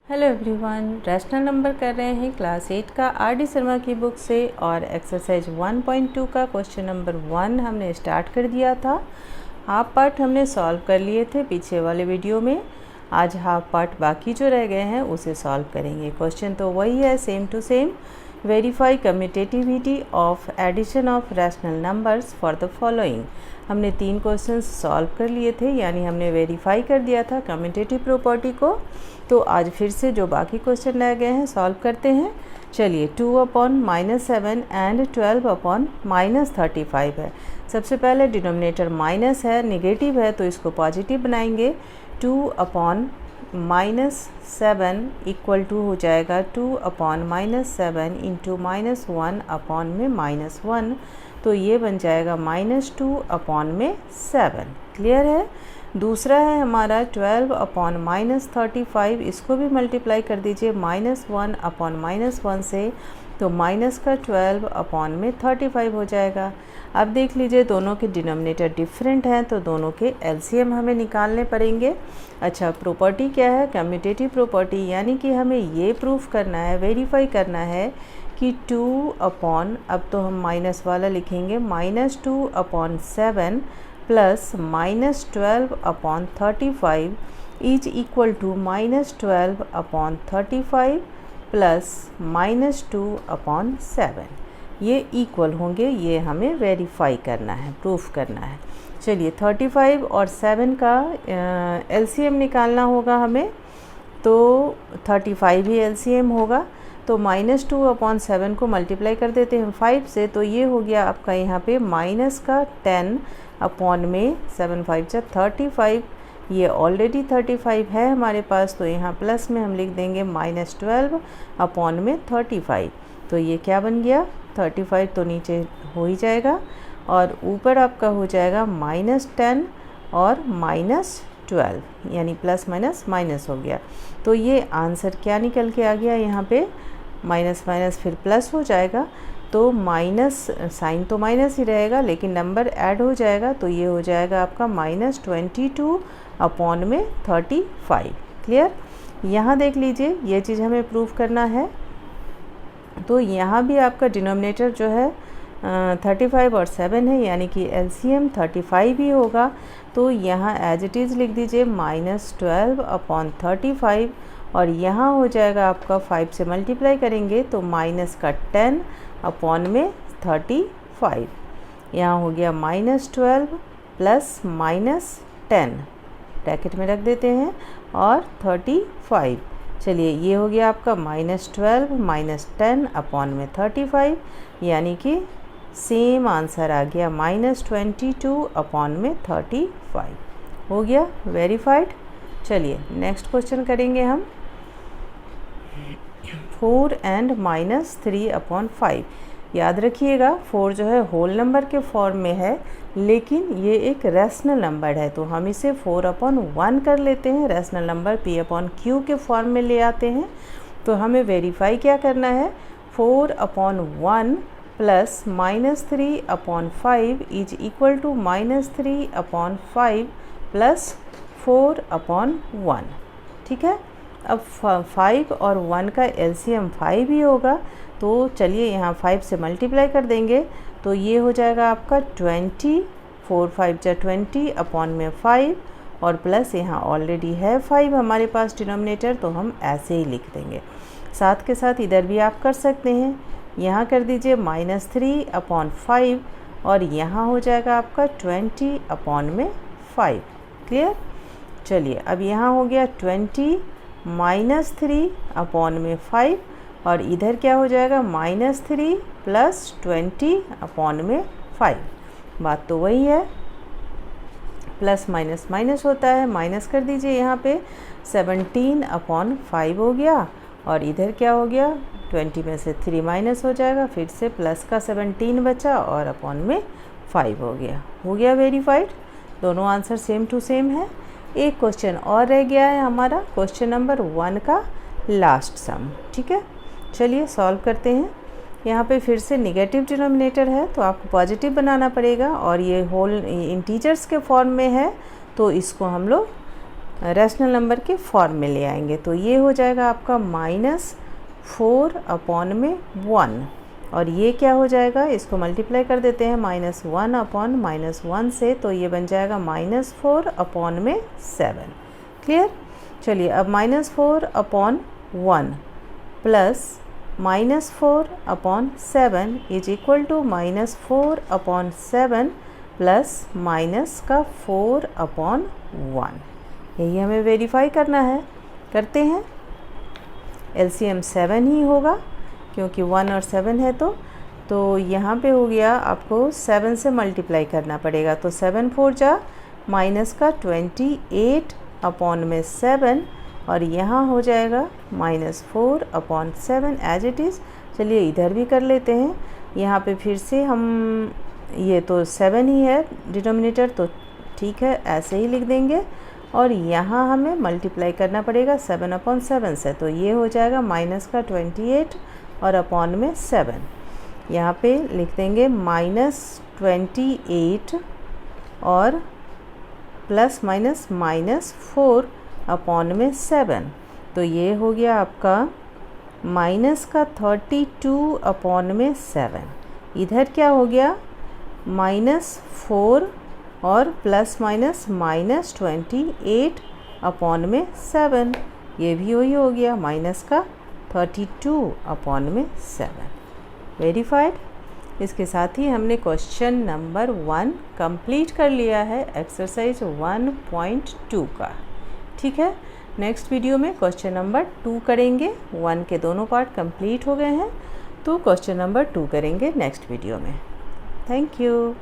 Hello everyone, rational number कर रहे हैं क्लास 8 का आर.डी. शर्मा की बुक से और एक्सरसाइज 1.2 का क्वेश्चन नंबर 1 हमने स्टार्ट कर दिया था। हाफ पार्ट हमने सॉल्व कर लिए थे पीछे वाले वीडियो में। आज हाफ पार्ट बाकी जो रह गए हैं उसे सॉल्व करेंगे। क्वेश्चन तो वही है, same to same. Verify commutativity of addition of rational numbers for the following. हमने 3 क्वेश्चंस सॉल्व कर लिए थे, यानी हमने वेरीफाई कर दिया था कम्यूटेटिव प्रॉपर्टी को। तो आज फिर से जो बाकी क्वेश्चन रह गए हैं सॉल्व करते हैं। चलिए, 2/-7 एंड 12/-35 है। सबसे पहले डिनोमिनेटर माइनस है, नेगेटिव है, तो इसको पॉजिटिव बनाएंगे। 2/-7 इक्वल टू हो जाएगा 2/-7 इंटू -1/-1, तो ये बन जाएगा -2/7। क्लियर है। दूसरा है हमारा 12/-35, इसको भी मल्टीप्लाई कर दीजिए -1/-1 से, तो माइनस का 12/35 हो जाएगा। अब देख लीजिए दोनों के डिनोमिनेटर डिफरेंट हैं, तो दोनों के एलसीएम हमें निकालने पड़ेंगे। अच्छा, प्रॉपर्टी क्या है? कम्यूटेटिव प्रॉपर्टी, यानी कि हमें ये प्रूफ करना है, वेरीफाई करना है कि 2/, अब तो हम माइनस वाला लिखेंगे, -2/7 plus -12/35 is equal to -12/35 plus -2/7। ये इक्वल होंगे, ये हमें वेरीफाई करना है, प्रूफ करना है। चलिए, 35 और 7 का एलसीएम निकालना होगा हमें, तो 35 ही एलसीएम होगा। तो -2/7 को मल्टीप्लाई कर देते हैं 5 से, तो ये हो गया आपका यहाँ पे माइनस का 10/7×5 ये ऑलरेडी 35 है हमारे पास, तो यहाँ प्लस में हम लिख देंगे -12/35। तो ये क्या बन गया? 35 तो नीचे हो ही जाएगा और ऊपर आपका हो जाएगा -10 और -12, यानी प्लस माइनस माइनस हो गया। तो ये आंसर क्या निकल के आ गया? यहाँ पे माइनस माइनस फिर प्लस हो जाएगा, तो माइनस साइन तो माइनस ही रहेगा, लेकिन नंबर ऐड हो जाएगा, तो ये हो जाएगा आपका -22/35। क्लियर। यहाँ देख लीजिए, ये चीज़ हमें प्रूफ करना है। तो यहाँ भी आपका डिनोमिनेटर जो है 35 और 7 है, यानी कि एलसीएम 35 ही होगा। तो यहाँ एज इट इज़ लिख दीजिए -12/35, और यहाँ हो जाएगा आपका 5 से मल्टीप्लाई करेंगे तो माइनस का 10/35। यहाँ हो गया -12 प्लस -10, ब्रैकेट में रख देते हैं, और 35। चलिए, ये हो गया आपका -12 -10/35, यानी कि सेम आंसर आ गया -22/35 हो गया वेरीफाइड। चलिए, नेक्स्ट क्वेश्चन करेंगे हम। 4 एंड -3/5। याद रखिएगा, 4 जो है होल नंबर के फॉर्म में है, लेकिन ये एक रैशनल नंबर है, तो हम इसे 4/1 कर लेते हैं। रैशनल नंबर P/Q के फॉर्म में ले आते हैं। तो हमें वेरीफाई क्या करना है? 4/1 plus -3/5 is equal to -3/5 plus 4/1। ठीक है। अब 5 और 1 का एलसीएम 5 ही होगा, तो चलिए यहाँ 5 से मल्टीप्लाई कर देंगे, तो ये हो जाएगा आपका 20, 4×5=20/5, और प्लस यहाँ ऑलरेडी है 5 हमारे पास डिनोमिनेटर, तो हम ऐसे ही लिख देंगे। साथ के साथ इधर भी आप कर सकते हैं, यहाँ कर दीजिए -3/5, और यहाँ हो जाएगा आपका 20/5। क्लियर। चलिए, अब यहाँ हो गया 20 -3/5, और इधर क्या हो जाएगा -3 प्लस 20/5। बात तो वही है, प्लस माइनस माइनस होता है, माइनस कर दीजिए। यहाँ पे 17/5 हो गया, और इधर क्या हो गया, 20 में से 3 माइनस हो जाएगा, फिर से प्लस का 17 बचा, और अपॉन में 5 हो गया वेरीफाइड। दोनों आंसर सेम टू सेम है। एक क्वेश्चन और रह गया है हमारा, क्वेश्चन नंबर 1 का लास्ट सम। ठीक है, चलिए सॉल्व करते हैं। यहाँ पे फिर से नेगेटिव डिनोमिनेटर है, तो आपको पॉजिटिव बनाना पड़ेगा, और ये होल इंटीजर्स के फॉर्म में है, तो इसको हम लोग रैशनल नंबर के फॉर्म में ले आएंगे। तो ये हो जाएगा आपका -4/1 और ये क्या हो जाएगा, इसको मल्टीप्लाई कर देते हैं -1/-1 से, तो ये बन जाएगा -4/7। क्लियर। चलिए अब -4/1 plus -4/7 is equal to -4/7 plus minus का 4/1। यही हमें वेरीफाई करना है, करते हैं। एलसीएम 7 ही होगा क्योंकि 1 और 7 है, तो यहाँ पे हो गया आपको 7 से मल्टीप्लाई करना पड़ेगा। तो 7 4 जा माइनस का 28/7 और यहाँ हो जाएगा -4/7 एज इट इज़। चलिए इधर भी कर लेते हैं। यहाँ पे फिर से हम, ये तो 7 ही है डिनोमिनेटर, तो ठीक है ऐसे ही लिख देंगे और यहाँ हमें मल्टीप्लाई करना पड़ेगा 7/7 से। तो ये हो जाएगा माइनस का 28 और अपॉन में 7। यहाँ पे लिख देंगे -28 और प्लस माइनस -4 में 7। तो ये हो गया आपका माइनस का 32 में 7। इधर क्या हो गया -4 और प्लस माइनस -28 में 7। ये भी वही हो गया माइनस का 32 में 7। वेरीफाइड। इसके साथ ही हमने क्वेश्चन नंबर 1 कंप्लीट कर लिया है, एक्सरसाइज 1.2 का। ठीक है, नेक्स्ट वीडियो में क्वेश्चन नंबर 2 करेंगे। 1 के दोनों पार्ट कंप्लीट हो गए हैं, तो क्वेश्चन नंबर 2 करेंगे नेक्स्ट वीडियो में। Thank you.